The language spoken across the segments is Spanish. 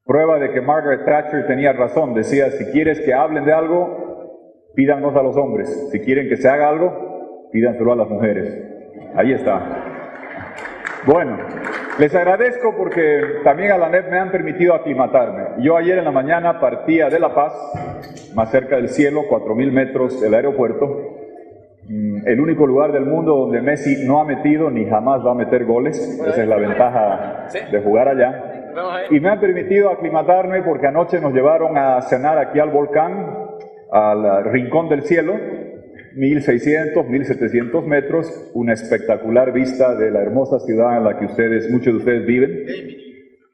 Prueba de que Margaret Thatcher tenía razón. Decía, si quieres que hablen de algo, pídanos a los hombres. Si quieren que se haga algo, pídanselo a las mujeres. Ahí está. Bueno, les agradezco porque también a la NEP me han permitido aclimatarme. Yo ayer en la mañana partía de La Paz, más cerca del cielo, 4.000 metros del aeropuerto, el único lugar del mundo donde Messi no ha metido ni jamás va a meter goles. Esa es la ventaja de jugar allá. Y me han permitido aclimatarme porque anoche nos llevaron a cenar aquí al volcán, al Rincón del Cielo, 1.600, 1.700 metros, una espectacular vista de la hermosa ciudad en la que muchos de ustedes viven.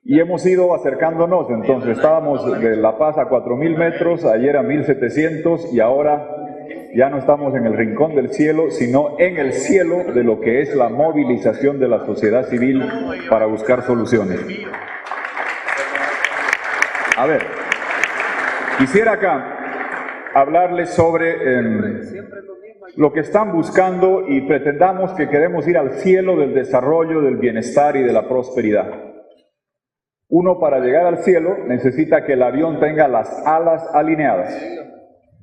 Y hemos ido acercándonos, entonces estábamos de La Paz a 4.000 metros, ayer a 1.700 y ahora ya no estamos en el Rincón del Cielo, sino en el cielo de lo que es la movilización de la sociedad civil para buscar soluciones. A ver, quisiera acá hablarles sobre lo que están buscando y pretendamos que queremos ir al cielo del desarrollo, del bienestar y de la prosperidad. Uno, para llegar al cielo, necesita que el avión tenga las alas alineadas.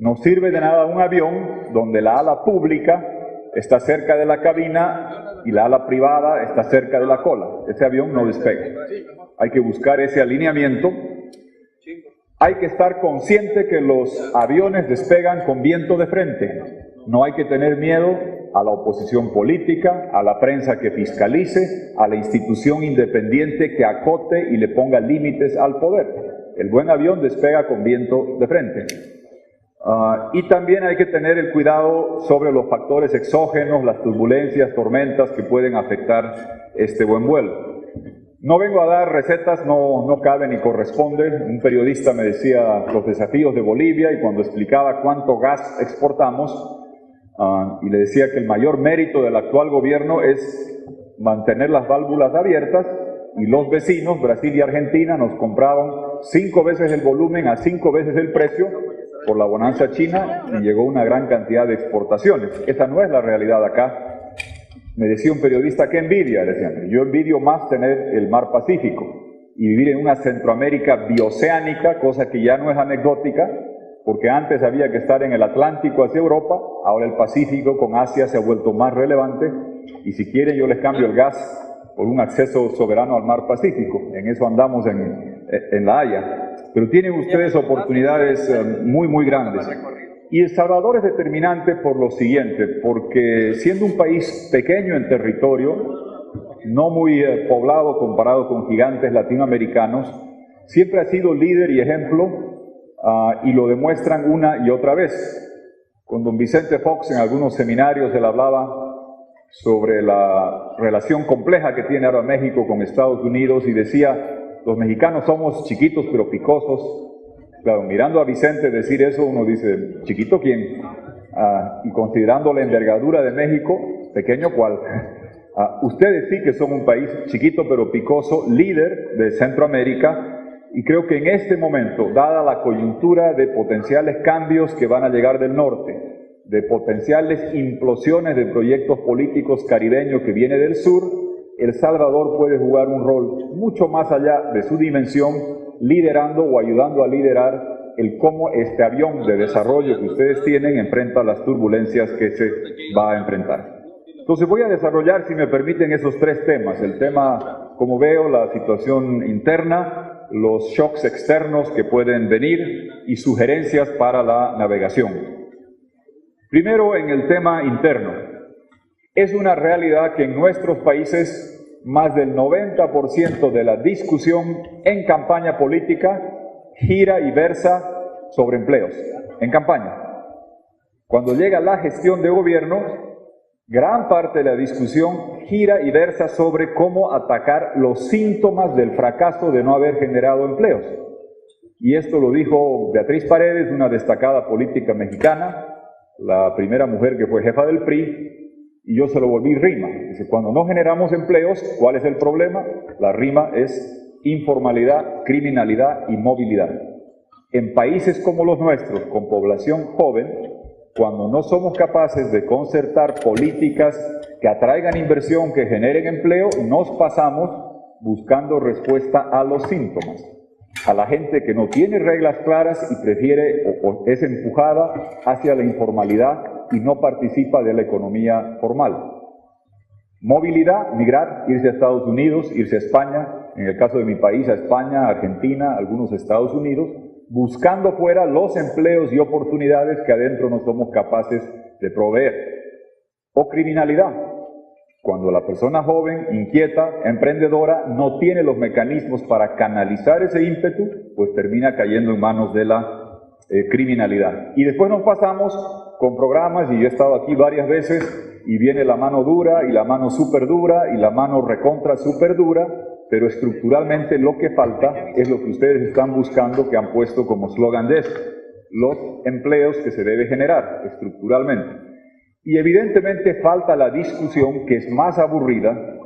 No sirve de nada un avión donde la ala pública está cerca de la cabina y la ala privada está cerca de la cola. Ese avión no despega. Hay que buscar ese alineamiento. Hay que estar consciente que los aviones despegan con viento de frente. No hay que tener miedo a la oposición política, a la prensa que fiscalice, a la institución independiente que acote y le ponga límites al poder. El buen avión despega con viento de frente. Y también hay que tener el cuidado sobre los factores exógenos, las turbulencias, tormentas que pueden afectar este buen vuelo. No vengo a dar recetas, no cabe ni corresponde. Un periodista me decía los desafíos de Bolivia y cuando explicaba cuánto gas exportamos, y le decía que el mayor mérito del actual gobierno es mantener las válvulas abiertas y los vecinos, Brasil y Argentina, nos compraban 5 veces el volumen a 5 veces el precio por la bonanza china y llegó una gran cantidad de exportaciones. Esa no es la realidad acá. Me decía un periodista, ¿qué envidia? Decían, yo envidio más tener el mar Pacífico y vivir en una Centroamérica bioceánica, cosa que ya no es anecdótica, porque antes había que estar en el Atlántico hacia Europa, ahora el Pacífico con Asia se ha vuelto más relevante, y si quieren yo les cambio el gas por un acceso soberano al mar Pacífico. En eso andamos en La Haya. Pero tienen ustedes oportunidades muy grandes. Y El Salvador es determinante por lo siguiente, porque siendo un país pequeño en territorio, no muy poblado comparado con gigantes latinoamericanos, siempre ha sido líder y ejemplo, y lo demuestran una y otra vez. Con don Vicente Fox en algunos seminarios él hablaba sobre la relación compleja que tiene ahora México con Estados Unidos y decía, los mexicanos somos chiquitos pero picosos. Claro, mirando a Vicente decir eso, uno dice, ¿chiquito quién? Y considerando la envergadura de México, pequeño cuál. Ustedes sí que son un país chiquito pero picoso, líder de Centroamérica, y creo que en este momento, dada la coyuntura de potenciales cambios que van a llegar del norte, de potenciales implosiones de proyectos políticos caribeños que viene del sur, El Salvador puede jugar un rol mucho más allá de su dimensión, liderando o ayudando a liderar el cómo este avión de desarrollo que ustedes tienen enfrenta las turbulencias que se va a enfrentar. Entonces voy a desarrollar, si me permiten, esos 3 temas. El tema, como veo, la situación interna, los shocks externos que pueden venir y sugerencias para la navegación. Primero, en el tema interno. Es una realidad que en nuestros países más del 90% de la discusión en campaña política gira y versa sobre empleos, en campaña. Cuando llega la gestión de gobierno, gran parte de la discusión gira y versa sobre cómo atacar los síntomas del fracaso de no haber generado empleos. Y esto lo dijo Beatriz Paredes, una destacada política mexicana, la primera mujer que fue jefa del PRI, y yo se lo volví rima. Dice, cuando no generamos empleos, ¿cuál es el problema? La rima es informalidad, criminalidad y movilidad. En países como los nuestros, con población joven, cuando no somos capaces de concertar políticas que atraigan inversión, que generen empleo, nos pasamos buscando respuesta a los síntomas. a la gente que no tiene reglas claras y prefiere o es empujada hacia la informalidad y no participa de la economía formal. Movilidad, migrar, irse a Estados Unidos, irse a España, en el caso de mi país a España, Argentina, algunos Estados Unidos, buscando fuera los empleos y oportunidades que adentro no somos capaces de proveer. O criminalidad, cuando la persona joven, inquieta, emprendedora, no tiene los mecanismos para canalizar ese ímpetu, pues termina cayendo en manos de la criminalidad. Y después nos pasamos con programas, y yo he estado aquí varias veces, y viene la mano dura, y la mano súper dura, y la mano recontra súper dura, pero estructuralmente lo que falta es lo que ustedes están buscando, que han puesto como slogan de esto, los empleos que se debe generar estructuralmente. Y evidentemente falta la discusión, que es más aburrida,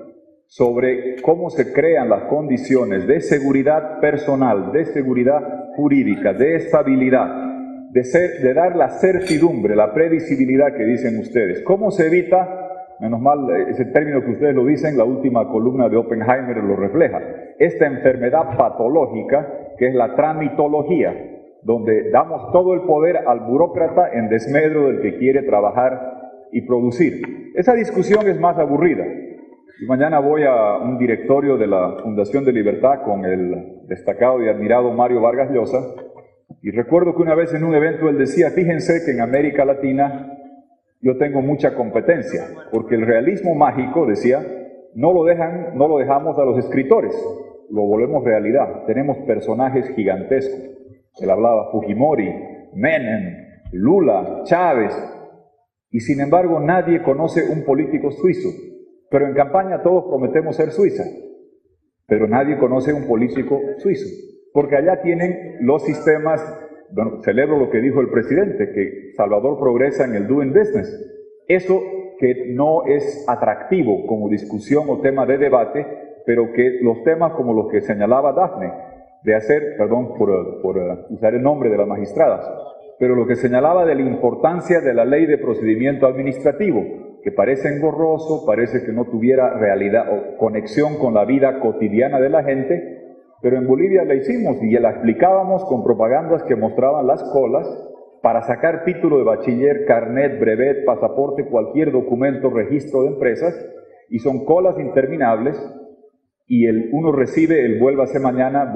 sobre cómo se crean las condiciones de seguridad personal, de seguridad jurídica, de estabilidad, de dar la certidumbre, la previsibilidad que dicen ustedes. ¿Cómo se evita, menos mal ese término que ustedes lo dicen, la última columna de Oppenheimer lo refleja, esta enfermedad patológica que es la tramitología, donde damos todo el poder al burócrata en desmedro del que quiere trabajar y producir? Esa discusión es más aburrida. Y mañana voy a un directorio de la Fundación de Libertad con el destacado y admirado Mario Vargas Llosa, y recuerdo que una vez en un evento él decía, fíjense que en América Latina yo tengo mucha competencia, porque el realismo mágico, decía, no lo dejamos a los escritores, lo volvemos realidad. Tenemos personajes gigantescos. Él hablaba Fujimori, Menem, Lula, Chávez, y sin embargo nadie conoce un político suizo. Pero en campaña todos prometemos ser Suiza, pero nadie conoce un político suizo, porque allá tienen los sistemas. Bueno, celebro lo que dijo el presidente, que Salvador progresa en el doing business. Eso que no es atractivo como discusión o tema de debate, pero que los temas como los que señalaba Dafne, de hacer, perdón por usar el nombre de las magistradas, pero lo que señalaba de la importancia de la ley de procedimiento administrativo, que parece engorroso, parece que no tuviera realidad o conexión con la vida cotidiana de la gente, pero en Bolivia la hicimos y la explicábamos con propagandas que mostraban las colas para sacar título de bachiller, carnet, brevet, pasaporte, cualquier documento, registro de empresas, y son colas interminables, y uno recibe el vuélvase mañana,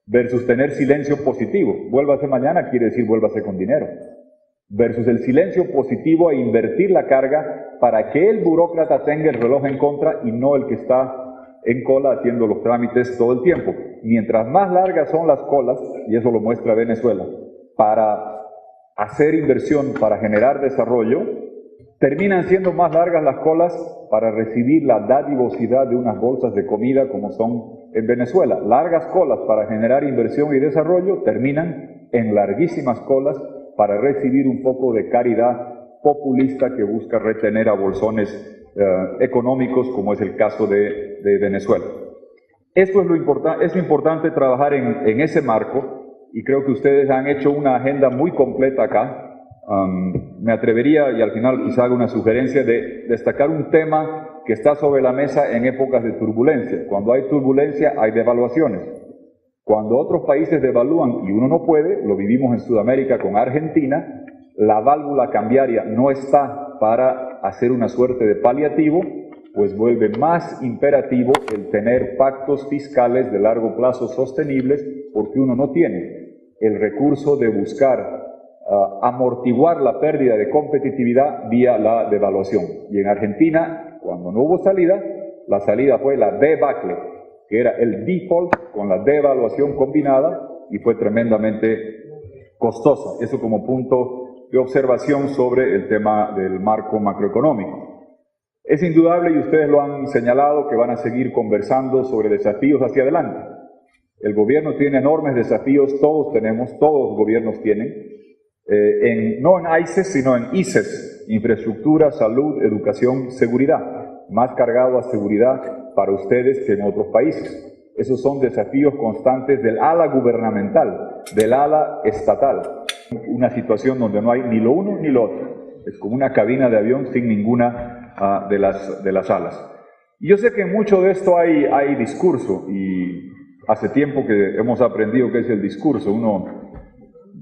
versus tener silencio positivo. Vuélvase mañana quiere decir vuélvase con dinero, versus el silencio positivo e invertir la carga para que el burócrata tenga el reloj en contra y no el que está en cola haciendo los trámites todo el tiempo. Mientras más largas son las colas, y eso lo muestra Venezuela, para hacer inversión, para generar desarrollo, terminan siendo más largas las colas para recibir la dadivosidad de unas bolsas de comida como son en Venezuela. Largas colas para generar inversión y desarrollo terminan en larguísimas colas para recibir un poco de caridad populista que busca retener a bolsones económicos, como es el caso de Venezuela. Esto es lo importante trabajar en ese marco, y creo que ustedes han hecho una agenda muy completa acá. Me atrevería, y al final quizá haga una sugerencia, de destacar un tema que está sobre la mesa en épocas de turbulencia. Cuando hay turbulencia hay devaluaciones. Cuando otros países devalúan y uno no puede, lo vivimos en Sudamérica con Argentina, la válvula cambiaria no está para hacer una suerte de paliativo, pues vuelve más imperativo el tener pactos fiscales de largo plazo sostenibles, porque uno no tiene el recurso de buscar amortiguar la pérdida de competitividad vía la devaluación. Y en Argentina, cuando no hubo salida, la salida fue la debacle, que era el default con la devaluación combinada, y fue tremendamente costosa. Eso como punto de observación sobre el tema del marco macroeconómico. Es indudable, y ustedes lo han señalado, que van a seguir conversando sobre desafíos hacia adelante. El gobierno tiene enormes desafíos, todos los gobiernos tienen, no en AICES, sino en ICES, infraestructura, salud, educación, seguridad, más cargado a seguridad para ustedes que en otros países. Esos son desafíos constantes del ala gubernamental, del ala estatal. Una situación donde no hay ni lo uno ni lo otro. Es como una cabina de avión sin ninguna de las alas. Y yo sé que en mucho de esto hay discurso, y hace tiempo que hemos aprendido qué es el discurso.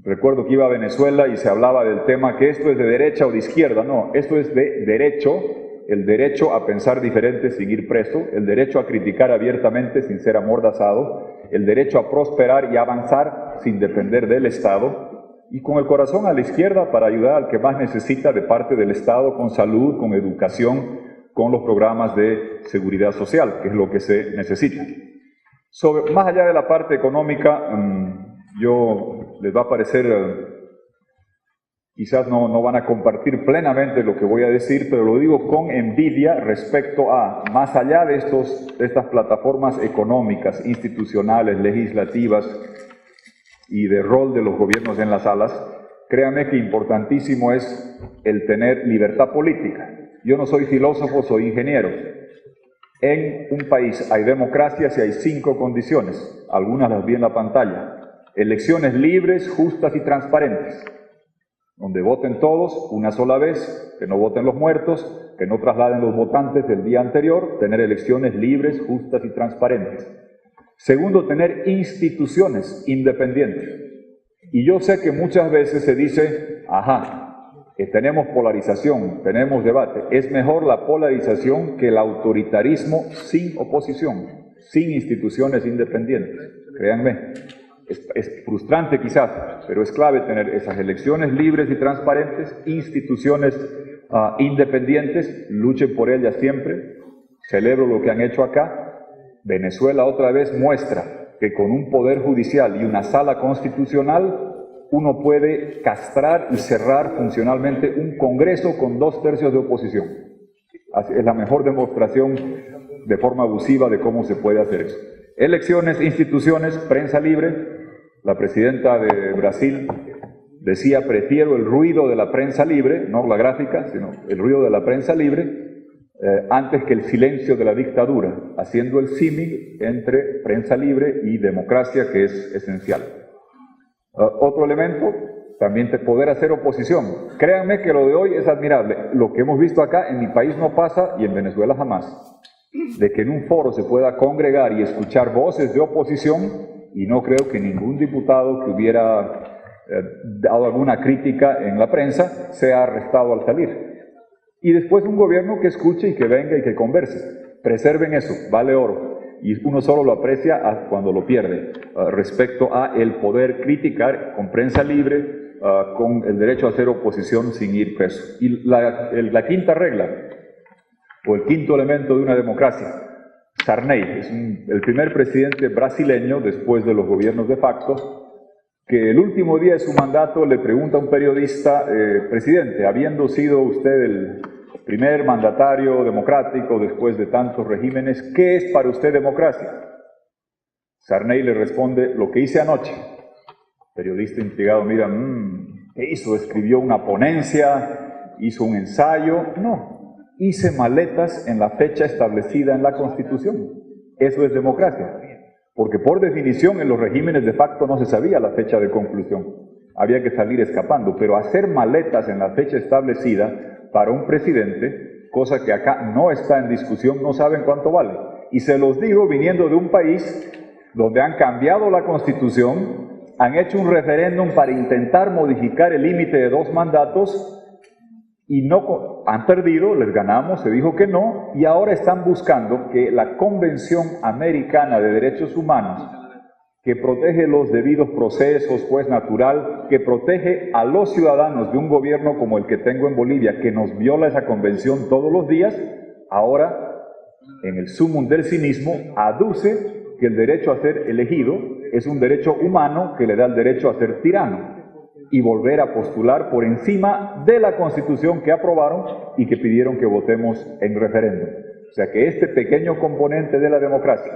Recuerdo que iba a Venezuela y se hablaba del tema que esto es de derecha o de izquierda. No, esto es de derecho, el derecho a pensar diferente sin ir preso, el derecho a criticar abiertamente sin ser amordazado, el derecho a prosperar y avanzar sin depender del Estado, y con el corazón a la izquierda para ayudar al que más necesita de parte del Estado, con salud, con educación, con los programas de seguridad social, que es lo que se necesita. Más allá de la parte económica, les va a parecer, quizás no van a compartir plenamente lo que voy a decir, pero lo digo con envidia respecto a, más allá de estas plataformas económicas, institucionales, legislativas y de rol de los gobiernos en las salas, créanme que importantísimo es el tener libertad política. Yo no soy filósofo, soy ingeniero. En un país hay democracia si hay 5 condiciones, algunas las vi en la pantalla. Elecciones libres, justas y transparentes, donde voten todos una sola vez, que no voten los muertos, que no trasladen los votantes del día anterior, tener elecciones libres, justas y transparentes. Segundo, tener instituciones independientes. Y yo sé que muchas veces se dice, tenemos polarización, tenemos debate. Es mejor la polarización que el autoritarismo sin oposición, sin instituciones independientes. Créanme, es frustrante quizás, pero es clave tener esas elecciones libres y transparentes, instituciones independientes, luchen por ellas siempre. Celebro lo que han hecho acá. Venezuela otra vez muestra que con un poder judicial y una sala constitucional uno puede castrar y cerrar funcionalmente un Congreso con 2/3 de oposición. Es la mejor demostración de forma abusiva de cómo se puede hacer eso. Elecciones, instituciones, prensa libre. La presidenta de Brasil decía, prefiero el ruido de la prensa libre, no la gráfica, sino el ruido de la prensa libre, antes que el silencio de la dictadura, haciendo el símil entre prensa libre y democracia, que es esencial. Otro elemento, también poder hacer oposición. Créanme que lo de hoy es admirable. Lo que hemos visto acá en mi país no pasa y en Venezuela jamás. De que en un foro se pueda congregar y escuchar voces de oposición, y no creo que ningún diputado que hubiera dado alguna crítica en la prensa sea arrestado al salir. Y después un gobierno que escuche y que venga y que converse. Preserven eso, vale oro. Y uno solo lo aprecia cuando lo pierde, respecto a el poder criticar con prensa libre, con el derecho a hacer oposición sin ir preso. Y la quinta regla, o el quinto elemento de una democracia, Sarney, es el primer presidente brasileño después de los gobiernos de facto, que el último día de su mandato le pregunta a un periodista, presidente, habiendo sido usted el primer mandatario democrático después de tantos regímenes, ¿qué es para usted democracia? Sarney le responde, lo que hice anoche. El periodista intrigado mira, ¿qué hizo? ¿Escribió una ponencia? ¿Hizo un ensayo? No, hice maletas en la fecha establecida en la Constitución. Eso es democracia. Porque por definición en los regímenes de facto no se sabía la fecha de conclusión. Había que salir escapando, pero hacer maletas en la fecha establecida para un presidente, cosa que acá no está en discusión, no saben cuánto vale. Y se los digo viniendo de un país donde han cambiado la Constitución, han hecho un referéndum para intentar modificar el límite de 2 mandatos y no han perdido, les ganamos, se dijo que no, y ahora están buscando que la Convención Americana de Derechos Humanos, que protege los debidos procesos, juez natural, que protege a los ciudadanos de un gobierno como el que tengo en Bolivia, que nos viola esa convención todos los días, ahora, en el sumum del cinismo, aduce que el derecho a ser elegido es un derecho humano que le da el derecho a ser tirano y volver a postular por encima de la Constitución que aprobaron y que pidieron que votemos en referéndum. O sea que este pequeño componente de la democracia,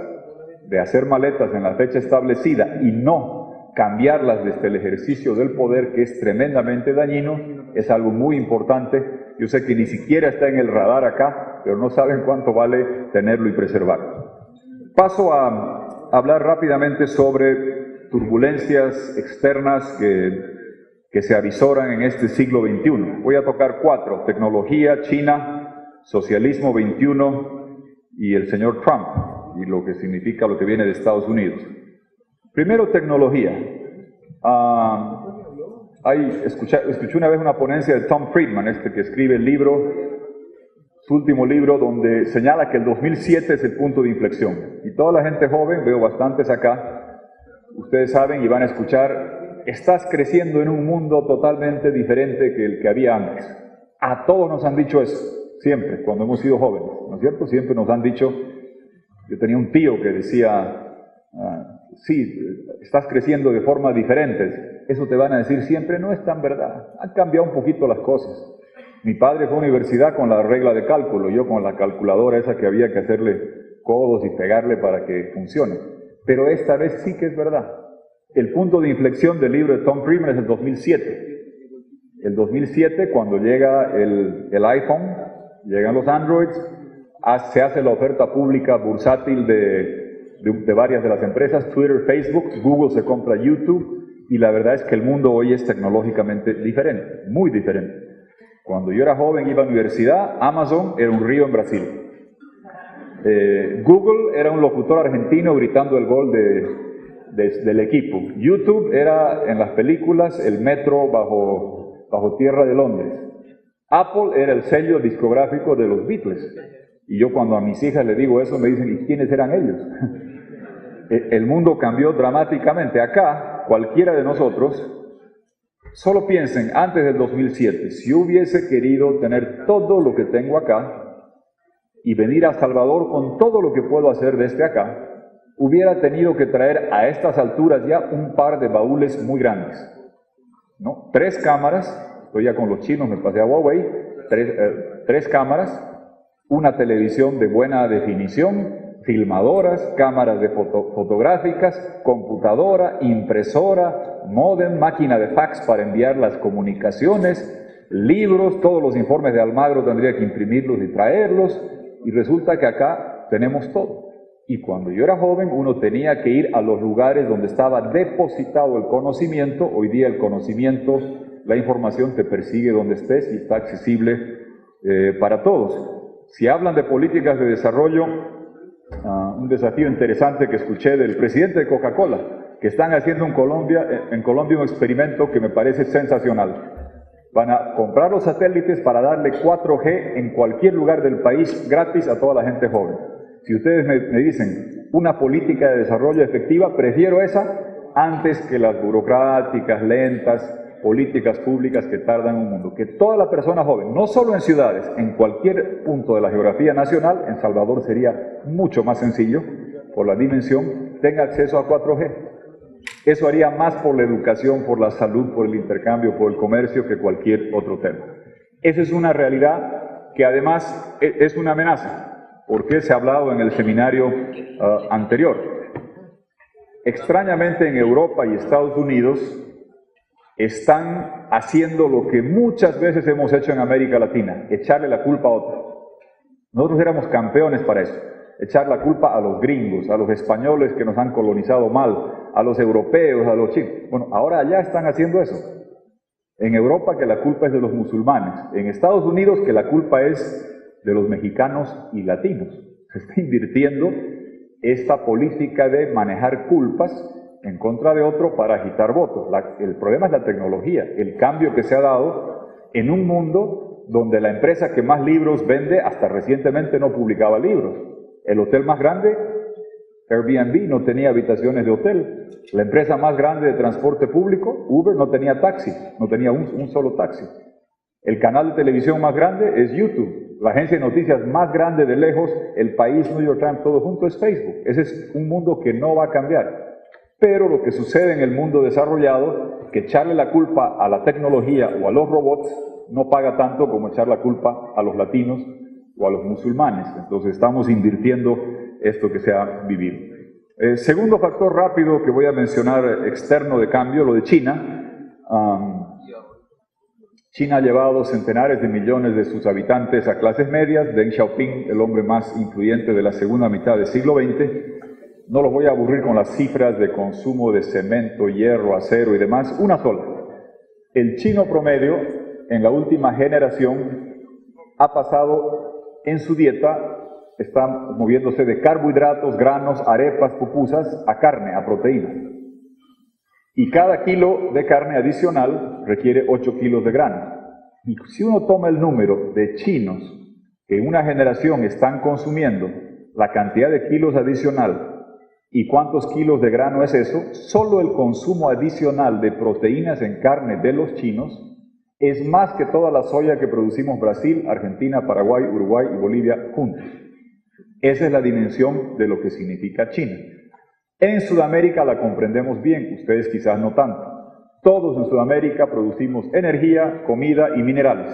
de hacer maletas en la fecha establecida y no cambiarlas desde el ejercicio del poder, que es tremendamente dañino, es algo muy importante. Yo sé que ni siquiera está en el radar acá, pero no saben cuánto vale tenerlo y preservarlo. Paso a hablar rápidamente sobre turbulencias externas que se avisoran en este siglo XXI. Voy a tocar 4, tecnología, China, socialismo XXI y el señor Trump, y lo que significa lo que viene de Estados Unidos. Primero, tecnología. Escuché una vez una ponencia de Tom Friedman, que escribe el libro, su último libro, donde señala que el 2007 es el punto de inflexión. Y toda la gente joven, veo bastantes acá, ustedes saben y van a escuchar, estás creciendo en un mundo totalmente diferente que el que había antes. A todos nos han dicho eso, siempre, cuando hemos sido jóvenes, ¿no es cierto? Siempre nos han dicho, yo tenía un tío que decía, sí, estás creciendo de formas diferentes. Eso te van a decir siempre, no es tan verdad. Han cambiado un poquito las cosas. Mi padre fue a la universidad con la regla de cálculo, yo con la calculadora esa que había que hacerle codos y pegarle para que funcione. Pero esta vez sí que es verdad. El punto de inflexión del libro de Tom Friedman es el 2007. El 2007, cuando llega el iPhone, llegan los Androids, se hace la oferta pública bursátil de varias de las empresas, Twitter, Facebook, Google se compra YouTube, y la verdad es que el mundo hoy es tecnológicamente diferente, muy diferente. Cuando yo era joven, iba a la universidad, Amazon era un río en Brasil. Google era un locutor argentino gritando el gol del equipo. YouTube era en las películas el metro bajo tierra de Londres. Apple era el sello discográfico de los Beatles. Y yo cuando a mis hijas les digo eso, me dicen, ¿y quiénes eran ellos? El mundo cambió dramáticamente. Acá, cualquiera de nosotros, solo piensen, antes del 2007, si yo hubiese querido tener todo lo que tengo acá y venir a Salvador con todo lo que puedo hacer desde acá, hubiera tenido que traer a estas alturas ya un par de baúles muy grandes, ¿no? 3 cámaras, estoy ya con los chinos, me pasé a Huawei, 3 cámaras, una televisión de buena definición, filmadoras, cámaras fotográficas, computadora, impresora, módem, máquina de fax para enviar las comunicaciones, libros, todos los informes de Almagro tendría que imprimirlos y traerlos, y resulta que acá tenemos todo. Y cuando yo era joven, uno tenía que ir a los lugares donde estaba depositado el conocimiento. Hoy día el conocimiento, la información te persigue donde estés y está accesible para todos. Si hablan de políticas de desarrollo, un desafío interesante que escuché del presidente de Coca-Cola, que están haciendo en Colombia un experimento que me parece sensacional. Van a comprar los satélites para darle 4G en cualquier lugar del país gratis a toda la gente joven. Si ustedes me dicen una política de desarrollo efectiva, prefiero esa antes que las burocráticas, lentas, políticas públicas que tardan un mundo. Que toda la persona joven, no solo en ciudades, en cualquier punto de la geografía nacional, en Salvador sería mucho más sencillo, por la dimensión, tenga acceso a 4G. Eso haría más por la educación, por la salud, por el intercambio, por el comercio, que cualquier otro tema. Esa es una realidad que además es una amenaza, porque se ha hablado en el seminario anterior. Extrañamente en Europa y Estados Unidos están haciendo lo que muchas veces hemos hecho en América Latina, echarle la culpa a otro. Nosotros éramos campeones para eso, echar la culpa a los gringos, a los españoles que nos han colonizado mal, a los europeos, a los chinos. Bueno, ahora allá están haciendo eso. En Europa que la culpa es de los musulmanes, en Estados Unidos que la culpa es de los mexicanos y latinos. Se está invirtiendo esta política de manejar culpas en contra de otro para agitar votos. El problema es la tecnología, el cambio que se ha dado en un mundo donde la empresa que más libros vende hasta recientemente no publicaba libros. El hotel más grande, Airbnb, no tenía habitaciones de hotel. La empresa más grande de transporte público, Uber, no tenía taxi, no tenía un solo taxi. El canal de televisión más grande es YouTube. La agencia de noticias más grande de lejos, El País, New York Times, todo junto es Facebook. Ese es un mundo que no va a cambiar. Pero lo que sucede en el mundo desarrollado, que echarle la culpa a la tecnología o a los robots, no paga tanto como echar la culpa a los latinos o a los musulmanes. Entonces estamos invirtiendo esto que se ha vivido. Segundo factor rápido que voy a mencionar externo de cambio, lo de China. China ha llevado centenares de millones de sus habitantes a clases medias. Deng Xiaoping, el hombre más influyente de la segunda mitad del siglo XX, no los voy a aburrir con las cifras de consumo de cemento, hierro, acero y demás, una sola. El chino promedio, en la última generación, ha pasado en su dieta, está moviéndose de carbohidratos, granos, arepas, pupusas, a carne, a proteína. Y cada kilo de carne adicional requiere 8 kilos de grano. Y si uno toma el número de chinos que en una generación están consumiendo la cantidad de kilos adicional y cuántos kilos de grano es eso, solo el consumo adicional de proteínas en carne de los chinos es más que toda la soya que producimos Brasil, Argentina, Paraguay, Uruguay y Bolivia juntos. Esa es la dimensión de lo que significa China. En Sudamérica la comprendemos bien, ustedes quizás no tanto. Todos en Sudamérica producimos energía, comida y minerales.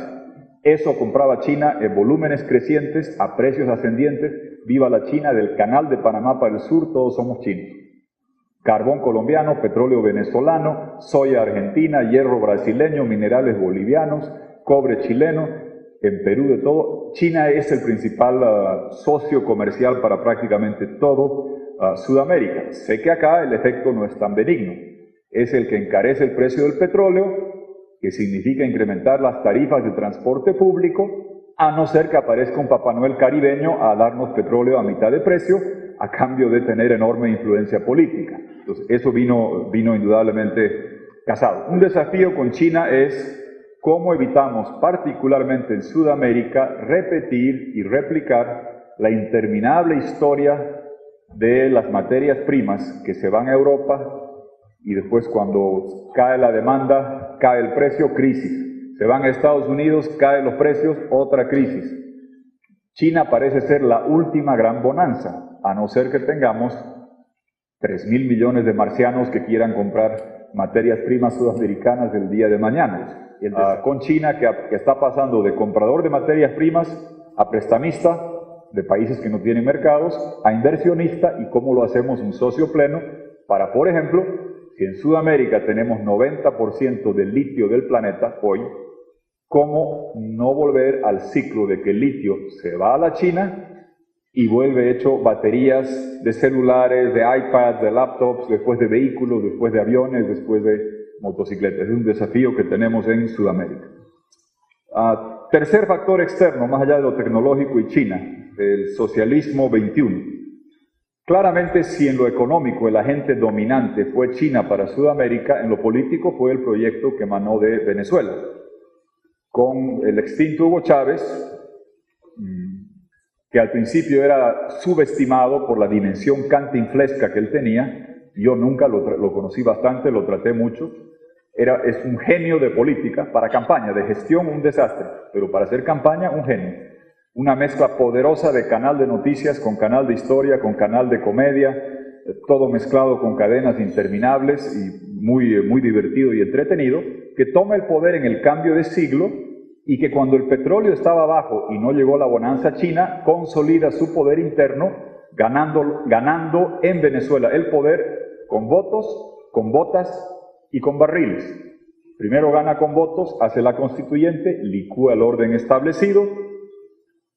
Eso compraba China en volúmenes crecientes, a precios ascendientes. Viva la China, del Canal de Panamá para el sur, todos somos chinos. Carbón colombiano, petróleo venezolano, soya argentina, hierro brasileño, minerales bolivianos, cobre chileno, en Perú de todo. China es el principal socio comercial para prácticamente todo Sudamérica. Sé que acá el efecto no es tan benigno. Es el que encarece el precio del petróleo, que significa incrementar las tarifas de transporte público, a no ser que aparezca un Papá Noel caribeño a darnos petróleo a mitad de precio, a cambio de tener enorme influencia política. Entonces, eso vino indudablemente casado. Un desafío con China es cómo evitamos, particularmente en Sudamérica, repetir y replicar la interminable historia de las materias primas que se van a Europa y después cuando cae la demanda, cae el precio, crisis. Se van a Estados Unidos, caen los precios, otra crisis. China parece ser la última gran bonanza, a no ser que tengamos 3.000 millones de marcianos que quieran comprar materias primas sudamericanas del día de mañana. Con China, que está pasando de comprador de materias primas a prestamista de países que no tienen mercados, a inversionista, y cómo lo hacemos un socio pleno para, por ejemplo, si en Sudamérica tenemos 90% del litio del planeta hoy, cómo no volver al ciclo de que el litio se va a la China y vuelve hecho baterías de celulares, de iPads, de laptops, después de vehículos, después de aviones, después de motocicletas. Es un desafío que tenemos en Sudamérica. Tercer factor externo, más allá de lo tecnológico y China, el socialismo 21. Claramente, si en lo económico el agente dominante fue China para Sudamérica, en lo político fue el proyecto que emanó de Venezuela. Con el extinto Hugo Chávez, que al principio era subestimado por la dimensión cantinflesca que él tenía. Yo nunca lo conocí bastante, lo traté mucho. Es un genio de política, para campaña, de gestión un desastre, pero para hacer campaña un genio. Una mezcla poderosa de canal de noticias con canal de historia, con canal de comedia, todo mezclado con cadenas interminables y muy divertido y entretenido, que toma el poder en el cambio de siglo y que cuando el petróleo estaba bajo y no llegó la bonanza china, consolida su poder interno, ganando en Venezuela el poder con votos, con botas y con barriles. Primero gana con votos, hace la constituyente, licúa el orden establecido,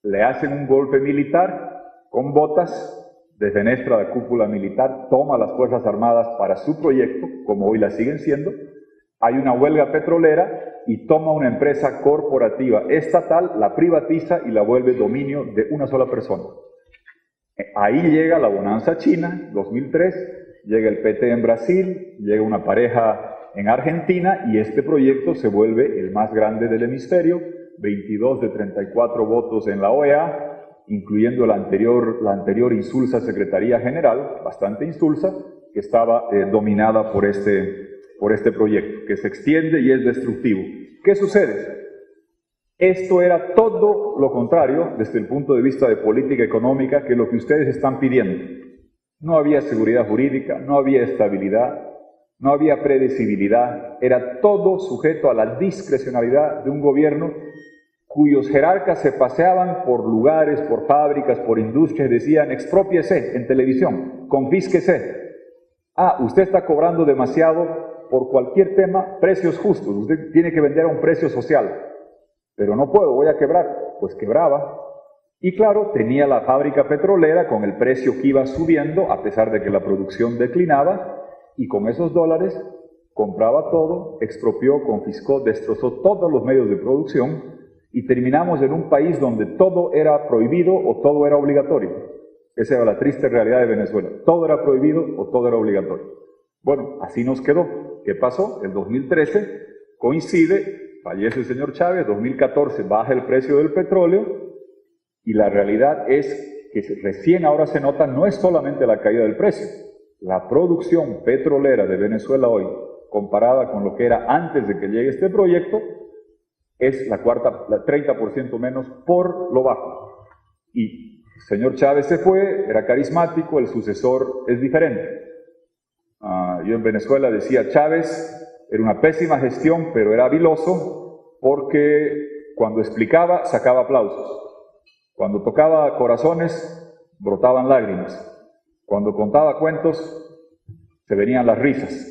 le hacen un golpe militar con botas, desfenestra la cúpula militar, toma las Fuerzas Armadas para su proyecto, como hoy la siguen siendo, hay una huelga petrolera y toma una empresa corporativa estatal, la privatiza y la vuelve dominio de una sola persona. Ahí llega la bonanza china, 2003, llega el PT en Brasil, llega una pareja en Argentina y este proyecto se vuelve el más grande del hemisferio, 22 de 34 votos en la OEA, incluyendo la anterior insulsa Secretaría General, bastante insulsa, que estaba dominada por este proyecto, que se extiende y es destructivo. ¿Qué sucede? Esto era todo lo contrario, desde el punto de vista de política económica, que lo que ustedes están pidiendo. No había seguridad jurídica, no había estabilidad, no había predecibilidad, era todo sujeto a la discrecionalidad de un gobierno cuyos jerarcas se paseaban por lugares, por fábricas, por industrias, decían, exprópiese en televisión, confísquese. Usted está cobrando demasiado por cualquier tema, precios justos, usted tiene que vender a un precio social, pero no puedo, voy a quebrar. Pues quebraba. Y claro, tenía la fábrica petrolera con el precio que iba subiendo, a pesar de que la producción declinaba, y con esos dólares compraba todo, expropió, confiscó, destrozó todos los medios de producción, y terminamos en un país donde todo era prohibido o todo era obligatorio. Esa era la triste realidad de Venezuela. Todo era prohibido o todo era obligatorio. Bueno, así nos quedó. ¿Qué pasó? El 2013 coincide, fallece el señor Chávez, 2014 baja el precio del petróleo, y la realidad es que recién ahora se nota no es solamente la caída del precio. La producción petrolera de Venezuela hoy, comparada con lo que era antes de que llegue este proyecto, es la 30% menos por lo bajo. Y el señor Chávez se fue, era carismático, el sucesor es diferente. Yo en Venezuela decía, Chávez era una pésima gestión, pero era habiloso porque cuando explicaba sacaba aplausos. Cuando tocaba corazones brotaban lágrimas. Cuando contaba cuentos se venían las risas.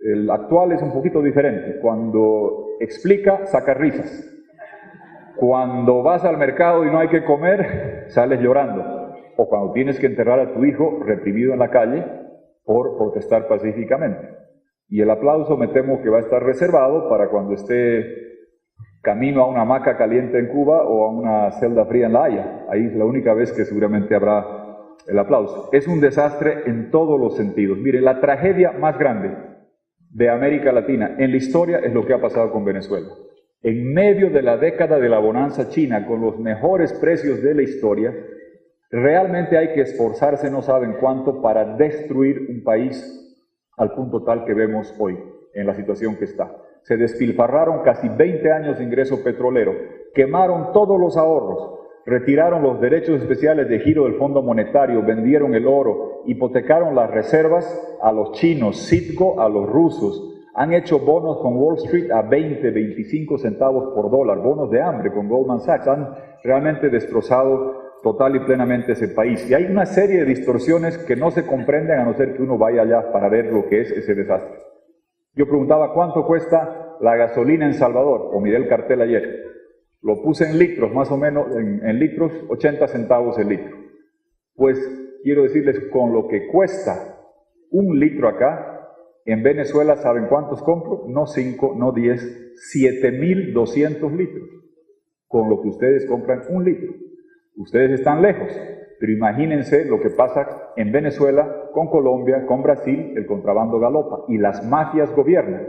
El actual es un poquito diferente. Cuando explica, saca risas. Cuando vas al mercado y no hay que comer, sales llorando. O cuando tienes que enterrar a tu hijo reprimido en la calle por protestar pacíficamente. Y el aplauso me temo que va a estar reservado para cuando esté camino a una hamaca caliente en Cuba o a una celda fría en La Haya. Ahí es la única vez que seguramente habrá el aplauso. Es un desastre en todos los sentidos. Mire, la tragedia más grande de América Latina en la historia es lo que ha pasado con Venezuela. En medio de la década de la bonanza china, con los mejores precios de la historia, realmente hay que esforzarse, no saben cuánto, para destruir un país al punto tal que vemos hoy, en la situación que está. Se despilfarraron casi 20 años de ingreso petrolero, quemaron todos los ahorros, retiraron los derechos especiales de giro del Fondo Monetario, vendieron el oro, hipotecaron las reservas a los chinos, Citgo a los rusos, han hecho bonos con Wall Street a 20, 25 centavos por dólar, bonos de hambre con Goldman Sachs, han realmente destrozado total y plenamente ese país. Y hay una serie de distorsiones que no se comprenden a no ser que uno vaya allá para ver lo que es ese desastre. Yo preguntaba cuánto cuesta la gasolina en Salvador, o miré el cartel ayer. Lo puse en litros, más o menos, en litros, 80 centavos el litro. Pues quiero decirles, con lo que cuesta un litro acá, en Venezuela, ¿saben cuántos compro? No 5, no 10, 7.200 litros. Con lo que ustedes compran un litro. Ustedes están lejos, pero imagínense lo que pasa en Venezuela, con Colombia, con Brasil, el contrabando galopa y las mafias gobiernan.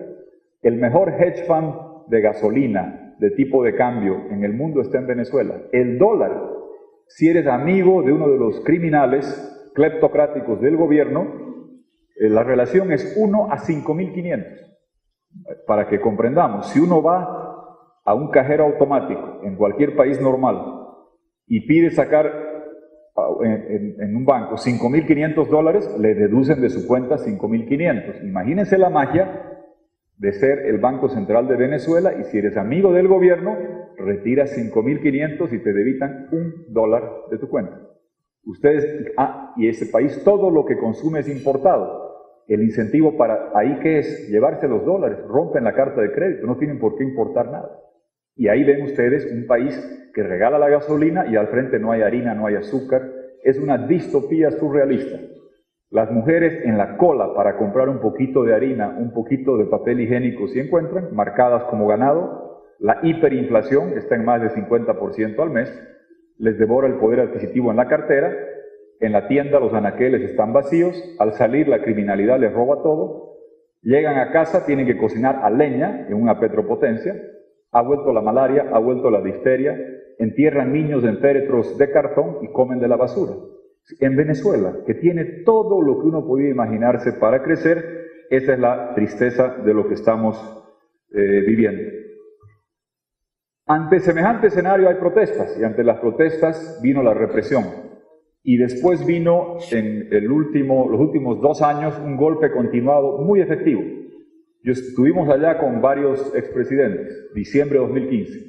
El mejor hedge fund de gasolina, de tipo de cambio en el mundo está en Venezuela. El dólar, si eres amigo de uno de los criminales cleptocráticos del gobierno, la relación es 1 a 5.500. Para que comprendamos, si uno va a un cajero automático en cualquier país normal y pide sacar en un banco $5.500, le deducen de su cuenta 5.500. Imagínense la magia de ser el Banco Central de Venezuela, y si eres amigo del gobierno, retiras 5.500 y te debitan $1 de tu cuenta. Ustedes, y ese país todo lo que consume es importado. El incentivo para ahí, ¿qué es? Llevarse los dólares, rompen la carta de crédito, no tienen por qué importar nada. Y ahí ven ustedes un país que regala la gasolina y al frente no hay harina, no hay azúcar. Es una distopía surrealista. Las mujeres en la cola para comprar un poquito de harina, un poquito de papel higiénico, si encuentran, marcadas como ganado. La hiperinflación está en más de 50% al mes. Les devora el poder adquisitivo en la cartera. En la tienda los anaqueles están vacíos. Al salir la criminalidad les roba todo. Llegan a casa, tienen que cocinar a leña en una petropotencia. Ha vuelto la malaria, ha vuelto la difteria. Entierran niños en féretros de cartón y comen de la basura. En Venezuela, que tiene todo lo que uno podía imaginarse para crecer, esa es la tristeza de lo que estamos viviendo. Ante semejante escenario hay protestas, y ante las protestas vino la represión. Y después vino en los últimos 2 años un golpe continuado muy efectivo. Estuvimos allá con varios expresidentes, diciembre de 2015.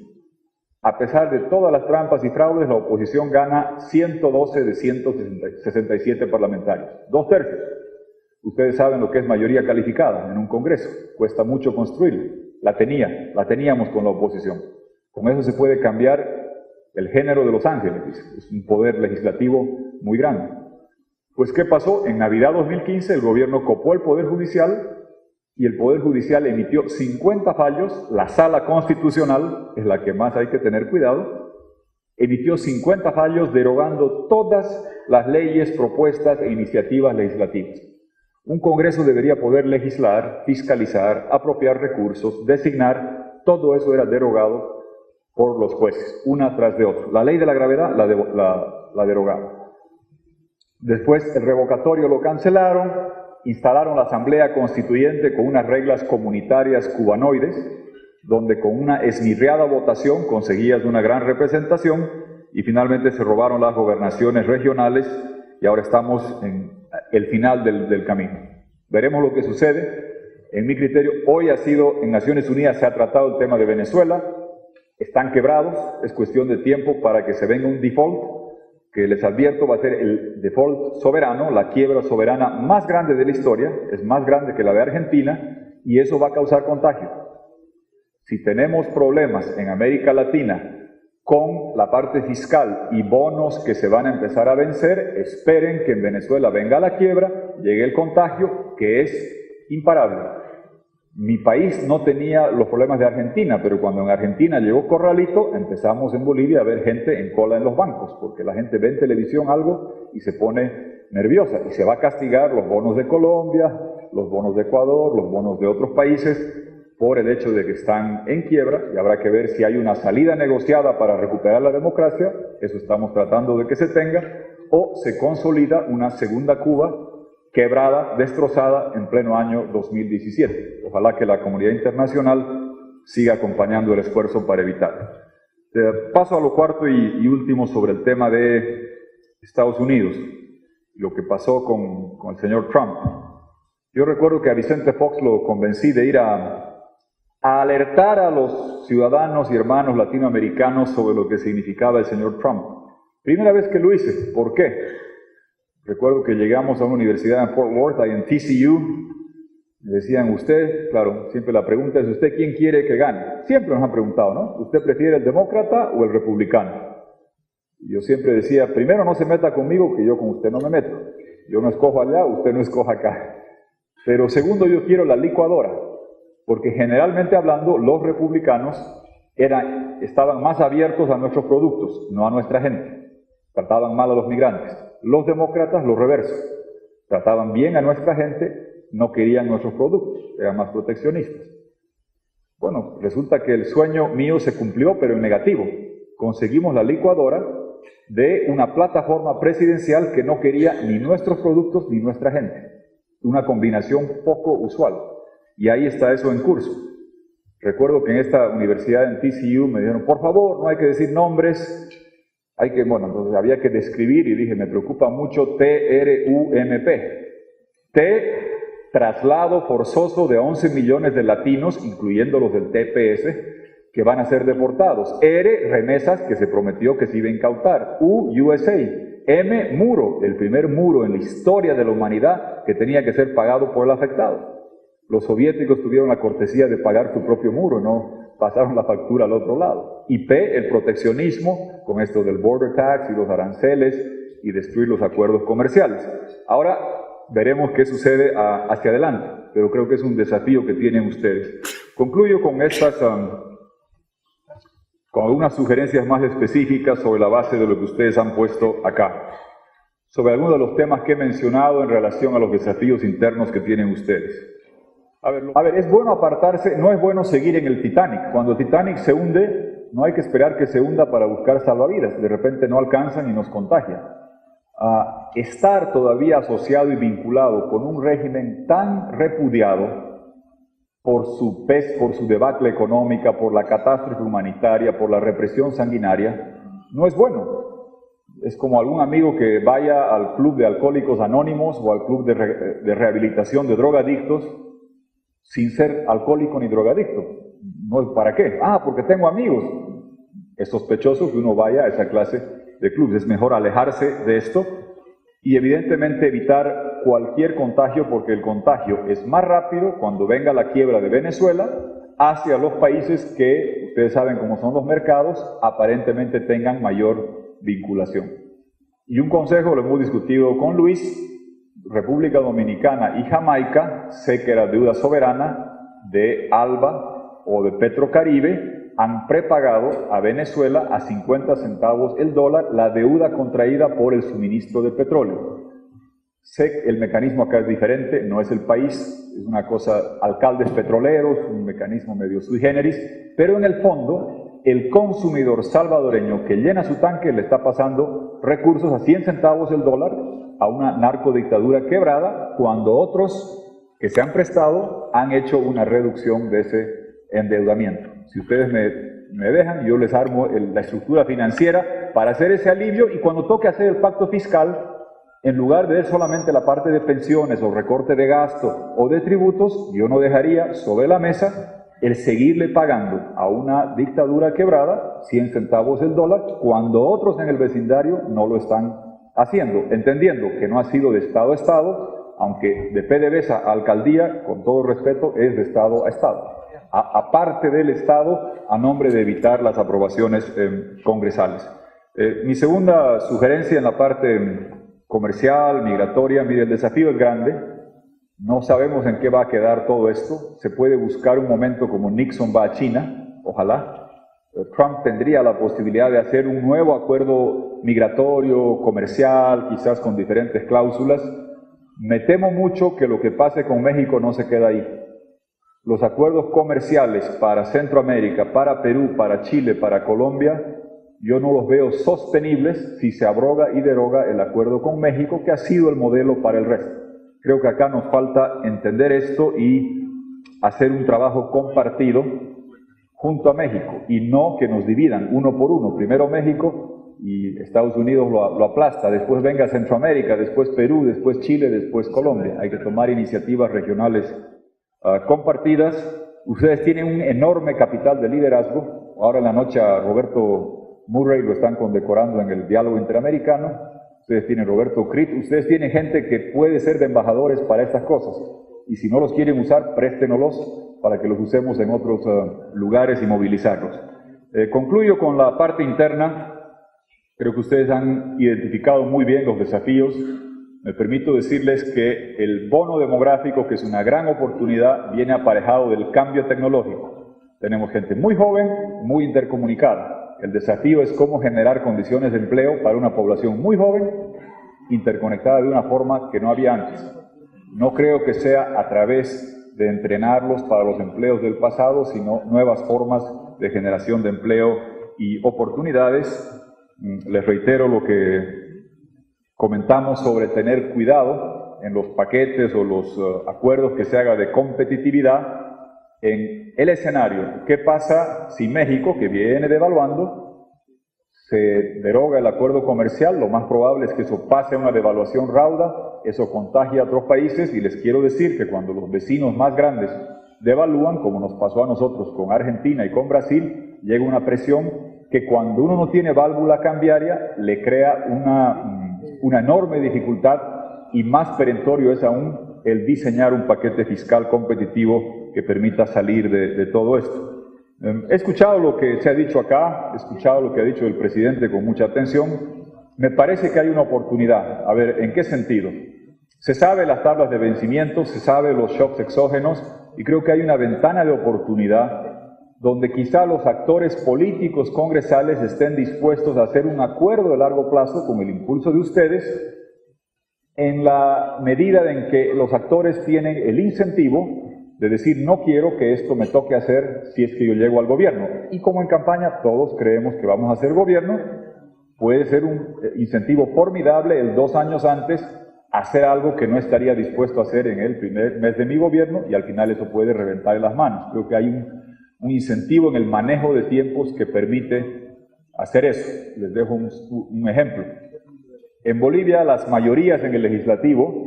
A pesar de todas las trampas y fraudes, la oposición gana 112 de 167 parlamentarios, 2/3. Ustedes saben lo que es mayoría calificada en un Congreso, cuesta mucho construirla. La teníamos con la oposición. Con eso se puede cambiar el género de Los Ángeles, es un poder legislativo muy grande. Pues, ¿qué pasó? En Navidad 2015 el gobierno copó el Poder Judicial, y el Poder Judicial emitió 50 fallos, la Sala Constitucional, es la que más hay que tener cuidado, emitió 50 fallos derogando todas las leyes, propuestas e iniciativas legislativas. Un Congreso debería poder legislar, fiscalizar, apropiar recursos, designar. Todo eso era derogado por los jueces, una tras de otra. La ley de la gravedad la derogaron. Después el revocatorio lo cancelaron, instalaron la Asamblea Constituyente con unas reglas comunitarias cubanoides, donde con una esmirriada votación conseguías una gran representación, y finalmente se robaron las gobernaciones regionales y ahora estamos en el final del camino. Veremos lo que sucede. En mi criterio, hoy en Naciones Unidas se ha tratado el tema de Venezuela, están quebrados, es cuestión de tiempo para que se venga un default, que les advierto va a ser el default soberano, la quiebra soberana más grande de la historia, es más grande que la de Argentina, y eso va a causar contagio. Si tenemos problemas en América Latina con la parte fiscal y bonos que se van a empezar a vencer, esperen que en Venezuela venga la quiebra, llegue el contagio, que es imparable. Mi país no tenía los problemas de Argentina, pero cuando en Argentina llegó Corralito, empezamos en Bolivia a ver gente en cola en los bancos, porque la gente ve en televisión algo y se pone nerviosa, y se va a castigar los bonos de Colombia, los bonos de Ecuador, los bonos de otros países, por el hecho de que están en quiebra, y habrá que ver si hay una salida negociada para recuperar la democracia, eso estamos tratando de que se tenga, o se consolida una segunda Cuba quebrada, destrozada en pleno año 2017. Ojalá que la comunidad internacional siga acompañando el esfuerzo para evitarlo. Paso a lo cuarto y último sobre el tema de Estados Unidos, lo que pasó con el señor Trump. Yo recuerdo que a Vicente Fox lo convencí de ir a alertar a los ciudadanos y hermanos latinoamericanos sobre lo que significaba el señor Trump. Primera vez que lo hice. ¿Por qué? Recuerdo que llegamos a una universidad en Fort Worth, ahí en TCU, me decían, usted, claro, siempre la pregunta es, ¿usted quién quiere que gane? Siempre nos han preguntado, ¿no? ¿Usted prefiere el demócrata o el republicano? Y yo siempre decía, primero no se meta conmigo, que yo con usted no me meto. Yo no escojo allá, usted no escoja acá. Pero segundo, yo quiero la licuadora, porque generalmente hablando, los republicanos estaban más abiertos a nuestros productos, no a nuestra gente. Trataban mal a los migrantes. Los demócratas, lo reverso. Trataban bien a nuestra gente, no querían nuestros productos, eran más proteccionistas. Bueno, resulta que el sueño mío se cumplió, pero en negativo. Conseguimos la licuadora de una plataforma presidencial que no quería ni nuestros productos ni nuestra gente. Una combinación poco usual. Y ahí está eso en curso. Recuerdo que en esta universidad en TCU me dijeron, por favor, no hay que decir nombres, entonces había que describir, y dije, me preocupa mucho TRUMP. T, traslado forzoso de 11 millones de latinos, incluyendo los del TPS, que van a ser deportados. R, remesas que se prometió que se iba a incautar. U, USA. M, muro, el primer muro en la historia de la humanidad que tenía que ser pagado por el afectado. Los soviéticos tuvieron la cortesía de pagar su propio muro, no pasaron la factura al otro lado. Y P, el proteccionismo, con esto del border tax y los aranceles y destruir los acuerdos comerciales. Ahora veremos qué sucede hacia adelante, pero creo que es un desafío que tienen ustedes. Concluyo con con algunas sugerencias más específicas sobre la base de lo que ustedes han puesto acá, sobre algunos de los temas que he mencionado en relación a los desafíos internos que tienen ustedes. A ver, es bueno apartarse, no es bueno seguir en el Titanic. Cuando el Titanic se hunde, no hay que esperar que se hunda para buscar salvavidas, de repente no alcanzan y nos contagian. Estar todavía asociado y vinculado con un régimen tan repudiado por su debacle económica, por la catástrofe humanitaria, por la represión sanguinaria, no es bueno. Es como algún amigo que vaya al club de alcohólicos anónimos o al club de rehabilitación de drogadictos sin ser alcohólico ni drogadicto. No, ¿para qué? Porque tengo amigos. Es sospechoso que uno vaya a esa clase de clubes. Es mejor alejarse de esto y evidentemente evitar cualquier contagio, porque el contagio es más rápido cuando venga la quiebra de Venezuela hacia los países que, ustedes saben cómo son los mercados, aparentemente tengan mayor vinculación. Y un consejo, lo hemos discutido con Luis, República Dominicana y Jamaica, sé que la deuda soberana de ALBA o de Petrocaribe han prepagado a Venezuela a 50 centavos el dólar la deuda contraída por el suministro de petróleo. Sé que el mecanismo acá es diferente, no es el país, es una cosa, alcaldes petroleros, un mecanismo medio sui generis, pero en el fondo, el consumidor salvadoreño que llena su tanque le está pasando recursos a 100 centavos el dólar a una narcodictadura quebrada, cuando otros que se han prestado han hecho una reducción de ese endeudamiento. Si ustedes me dejan, yo les armo la estructura financiera para hacer ese alivio, y cuando toque hacer el pacto fiscal, en lugar de ver solamente la parte de pensiones o recorte de gasto o de tributos, yo no dejaría sobre la mesa el seguirle pagando a una dictadura quebrada 100 centavos el dólar cuando otros en el vecindario no lo están haciendo, entendiendo que no ha sido de Estado a Estado, aunque de PDVSA a alcaldía, con todo respeto, es de Estado a Estado, aparte del Estado, a nombre de evitar las aprobaciones congresales. Mi segunda sugerencia en la parte comercial, migratoria, mire, el desafío es grande, no sabemos en qué va a quedar todo esto, se puede buscar un momento como Nixon va a China, ojalá. Trump tendría la posibilidad de hacer un nuevo acuerdo migratorio, comercial, quizás con diferentes cláusulas. Me temo mucho que lo que pase con México no se queda ahí. Los acuerdos comerciales para Centroamérica, para Perú, para Chile, para Colombia, yo no los veo sostenibles si se abroga y deroga el acuerdo con México, que ha sido el modelo para el resto. Creo que acá nos falta entender esto y hacer un trabajo compartido junto a México, y no que nos dividan uno por uno. Primero México y Estados Unidos lo aplasta, después venga Centroamérica, después Perú, después Chile, después Colombia. Hay que tomar iniciativas regionales compartidas. Ustedes tienen un enorme capital de liderazgo. Ahora en la noche a Roberto Murray lo están condecorando en el diálogo interamericano. Ustedes tienen Roberto Crit, ustedes tienen gente que puede ser de embajadores para estas cosas, y si no los quieren usar, préstenoslos para que los usemos en otros lugares y movilizarlos. Concluyo con la parte interna. Creo que ustedes han identificado muy bien los desafíos. Me permito decirles que el bono demográfico, que es una gran oportunidad, viene aparejado del cambio tecnológico. Tenemos gente muy joven, muy intercomunicada. El desafío es cómo generar condiciones de empleo para una población muy joven, interconectada de una forma que no había antes. No creo que sea a través de entrenarlos para los empleos del pasado, sino nuevas formas de generación de empleo y oportunidades. Les reitero lo que comentamos sobre tener cuidado en los paquetes o los acuerdos que se haga de competitividad. En el escenario, ¿qué pasa si México, que viene devaluando, se deroga el acuerdo comercial? Lo más probable es que eso pase a una devaluación rauda, eso contagia a otros países, y les quiero decir que cuando los vecinos más grandes devalúan, como nos pasó a nosotros con Argentina y con Brasil, llega una presión que cuando uno no tiene válvula cambiaria le crea una enorme dificultad, y más perentorio es aún el diseñar un paquete fiscal competitivo que permita salir de todo esto. He escuchado lo que se ha dicho acá, he escuchado lo que ha dicho el presidente con mucha atención. Me parece que hay una oportunidad. A ver, ¿en qué sentido? Se sabe las tablas de vencimiento, se sabe los shocks exógenos, y creo que hay una ventana de oportunidad donde quizá los actores políticos congresales estén dispuestos a hacer un acuerdo de largo plazo con el impulso de ustedes, en la medida en que los actores tienen el incentivo de decir: no quiero que esto me toque hacer si es que yo llego al gobierno. Y como en campaña todos creemos que vamos a hacer gobierno, puede ser un incentivo formidable el 2 años antes hacer algo que no estaría dispuesto a hacer en el primer mes de mi gobierno, y al final eso puede reventar en las manos. Creo que hay un incentivo en el manejo de tiempos que permite hacer eso. Les dejo un ejemplo. En Bolivia las mayorías en el legislativo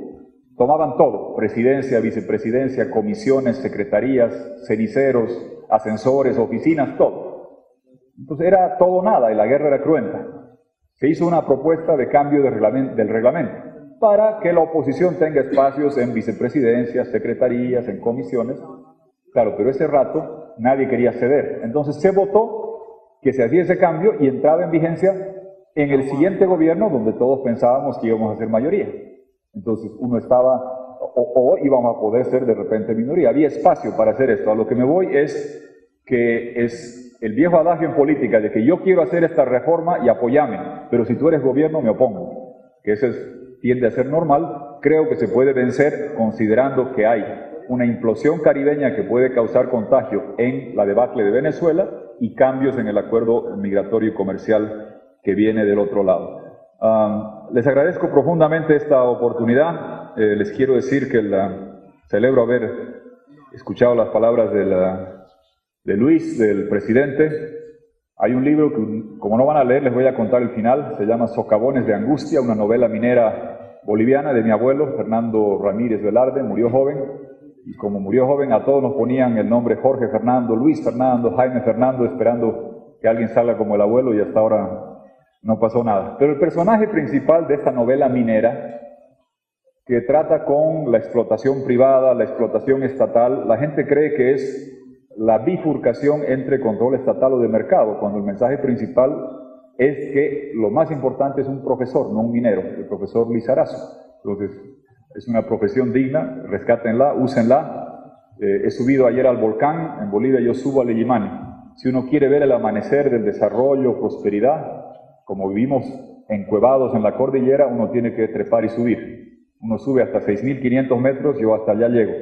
tomaban todo: presidencia, vicepresidencia, comisiones, secretarías, ceniceros, ascensores, oficinas, todo. Entonces era todo nada y la guerra era cruenta. Se hizo una propuesta de cambio del reglamento para que la oposición tenga espacios en vicepresidencias, secretarías, en comisiones. Claro, pero ese rato nadie quería ceder. Entonces se votó que se hacía ese cambio y entraba en vigencia en el siguiente gobierno, donde todos pensábamos que íbamos a ser mayoría. Entonces uno estaba, o íbamos a poder ser de repente minoría. Había espacio para hacer esto. A lo que me voy es que es el viejo adagio en política de que yo quiero hacer esta reforma y apóyame, pero si tú eres gobierno me opongo. Que ese es tiende a ser normal, creo que se puede vencer considerando que hay una implosión caribeña que puede causar contagio en la debacle de Venezuela y cambios en el acuerdo migratorio y comercial que viene del otro lado. Les agradezco profundamente esta oportunidad. Les quiero decir que celebro haber escuchado las palabras de Luis, del presidente. Hay un libro que, como no van a leer, les voy a contar el final. Se llama Socavones de Angustia, una novela minera boliviana de mi abuelo, Fernando Ramírez Velarde. Murió joven, y como murió joven, a todos nos ponían el nombre Jorge Fernando, Luis Fernando, Jaime Fernando, esperando que alguien salga como el abuelo, y hasta ahora no pasó nada. Pero el personaje principal de esta novela minera, que trata con la explotación privada, la explotación estatal, la gente cree que es la bifurcación entre control estatal o de mercado, cuando el mensaje principal es que lo más importante es un profesor, no un minero, el profesor Lizarazo. Entonces, es una profesión digna, rescátenla, úsenla. He subido ayer al volcán, en Bolivia yo subo al Illimani. Si uno quiere ver el amanecer del desarrollo, prosperidad, como vivimos encuevados en la cordillera, uno tiene que trepar y subir. Uno sube hasta 6.500 metros, yo hasta allá llego.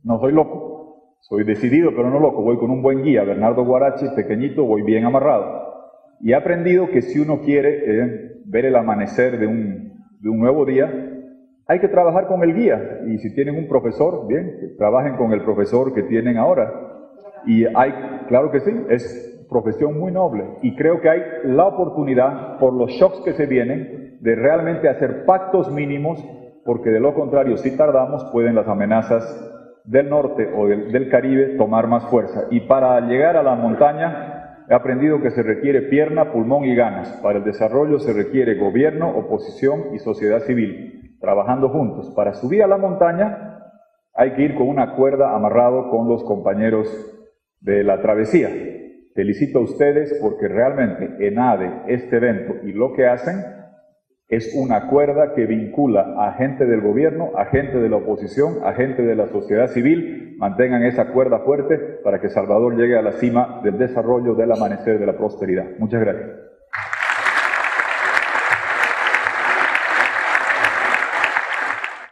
No soy loco, soy decidido pero no loco, voy con un buen guía, Bernardo Guarachi, pequeñito, voy bien amarrado. Y he aprendido que si uno quiere ver el amanecer de un nuevo día, hay que trabajar con el guía. Y si tienen un profesor, bien, que trabajen con el profesor que tienen ahora. Y claro que sí, es profesión muy noble. Y creo que hay la oportunidad, por los shocks que se vienen, de realmente hacer pactos mínimos, porque de lo contrario, si tardamos, pueden las amenazas del norte o del Caribe tomar más fuerza. Y para llegar a la montaña, he aprendido que se requiere pierna, pulmón y ganas. Para el desarrollo se requiere gobierno, oposición y sociedad civil, trabajando juntos. Para subir a la montaña hay que ir con una cuerda amarrado con los compañeros de la travesía. Felicito a ustedes porque realmente ENADE, este evento y lo que hacen, es una cuerda que vincula a gente del gobierno, a gente de la oposición, a gente de la sociedad civil. Mantengan esa cuerda fuerte para que Salvador llegue a la cima del desarrollo, del amanecer, de la prosperidad. Muchas gracias.